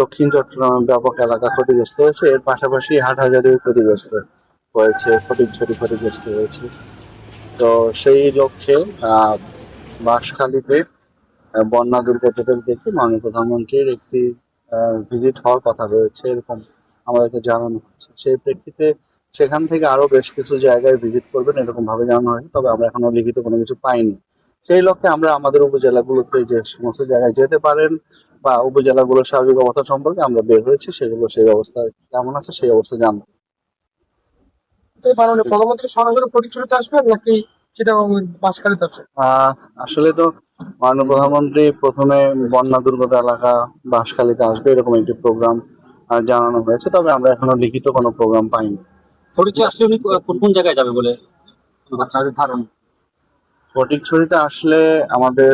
দক্ষিণ চট্টগ্রামের ব্যাপক এলাকা ক্ষতিগ্রস্ত হয়েছে, এর পাশাপাশি হাটহাজারী ক্ষতিগ্রস্ত হয়েছে, ফটিকছড়ি ক্ষতিগ্রস্ত হয়েছে। তো সেই লক্ষ্যে বাঁশখালীতে বন্যা দুর্গতদের দেখে মাননীয় প্রধানমন্ত্রীর একটি ভিজিট হওয়ার কথা রয়েছে, এরকম আমাদেরকে জানানো হচ্ছে। সেই প্রেক্ষিতে সেখান থেকে আরো বেশ কিছু জায়গায় ভিজিট করবেন এরকম ভাবে জানানো হয়েছে, তবে আমরা এখনো লিখিত কোনো কিছু পাইনি। সেই লক্ষ্যে আমরা আমাদের উপজেলাগুলোতে যে সমস্ত জায়গায় যেতে পারেন বা উপজেলাগুলোর সার্বিক অবস্থা সম্পর্কে আমরা বের হয়েছি, সেগুলো সেই অবস্থা কেমন আছে সেই অবস্থা জানবো। মাননীয় প্রধানমন্ত্রী সরাসরি ফটিকছড়িতে আসবেন নাকি সেটা বাঁশখালীতে আসবেন? আসলে তো মাননীয় প্রধানমন্ত্রী প্রথমে বন্যা দুর্গত এলাকা বাঁশখালীতে আসবে এরকম একটি প্রোগ্রাম জানানো হয়েছে, তবে আমরা এখনো লিখিত কোনো প্রোগ্রাম পাইনি। ফটিকছড়ি আসলে উনি কোন জায়গায় যাবে বলে আপনাদের ধারণা? ফটিকছড়িতে আসলে আমাদের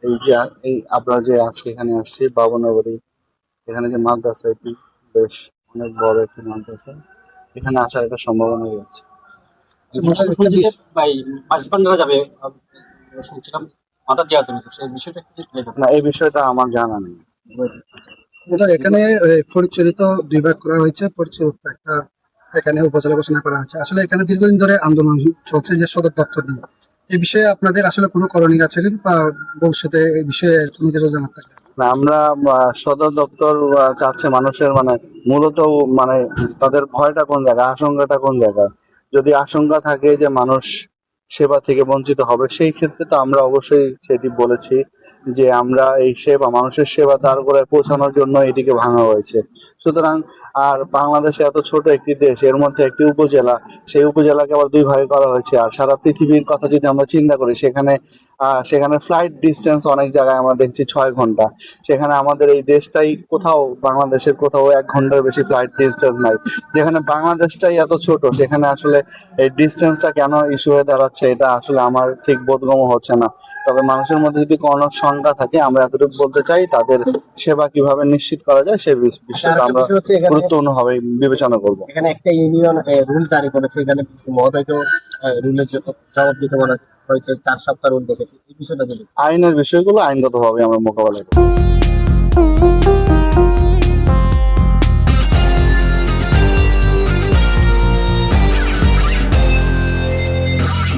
এই যে এই আপনারা যে আজকে এখানে আসছি বাবুনগরী, এখানে যে মাদ্রাসা এটি বেশ অনেক বড় একটি মাদ্রাসা, এখানে আসার একটা সম্ভাবনা রয়েছে। যাবে শুনছিলাম মাদার দেওয়ার জন্য, সেই বিষয়টা না, এই বিষয়টা আমার জানা নেই। এখানে ফটিকছড়ি তো দুই ভাগ করা হয়েছে, ফটিকছড়ি একটা এখানে উপজেলা ঘোষণা করা হয়েছে। আসলে এখানে দীর্ঘদিন ধরে আন্দোলন চলছে যে সদর দপ্তর নিয়ে, এই বিষয়ে আপনাদের আসলে কোনো করণীয় আছে বা ভবিষ্যতে এই বিষয়ে কোনো কিছু জানার থাকবে? না, আমরা সদর দপ্তর চাচ্ছে মানুষের মানে মূলত মানে তাদের ভয়টা কোন জায়গায়, আশঙ্কাটা কোন জায়গায়। যদি আশঙ্কা থাকে যে মানুষ সেবা থেকে বঞ্চিত হবে, সেই ক্ষেত্রে তো আমরা অবশ্যই সেটি বলেছি যে আমরা এই সেবা, মানুষের সেবা তার করে পৌঁছানোর জন্য এটিকে ভাঙা হয়েছে। সুতরাং আর বাংলাদেশে এত ছোট একটি দেশ, এর মধ্যে একটি উপজেলা, সেই উপজেলাকে আবার দুই ভাগে করা হয়েছে। আর সারা পৃথিবীর কথা যদি আমরা চিন্তা করি, সেখানে ফ্লাইট ডিস্টেন্স অনেক জায়গায় আমরা দেখছি 6 ঘন্টা, সেখানে আমাদের এই দেশটাই কোথাও, বাংলাদেশের কোথাও 1 ঘন্টার বেশি ফ্লাইট ডিস্টেন্স নাই। যেখানে বাংলাদেশটাই এত ছোট, সেখানে আসলে এই ডিস্টেন্সটা কেন ইস্যু হয়ে দাঁড়াচ্ছে, এটা আসলে আমার ঠিক বোধগম্য হচ্ছে না। তবে মানুষের মধ্যে যদি কোনো শঙ্কা থাকে, আমরা এতটুকু বলতে চাই, তাদের সেবা কিভাবে নিশ্চিত করা যায় সেই বিষয়টা আমরা গুরুত্বপূর্ণভাবে বিবেচনা করব। এখানে একটা ইউনিয়ন রুল জারি করেছে, এখানে মহোদয়কে রুলের জবাব দিতে বলা হয়েছে, 4 সপ্তাহ রুল দেখেছি, এই বিষয়টা যদি আইনের বিষয়গুলো আইনগতভাবে আমরা মোকাবেলা করব।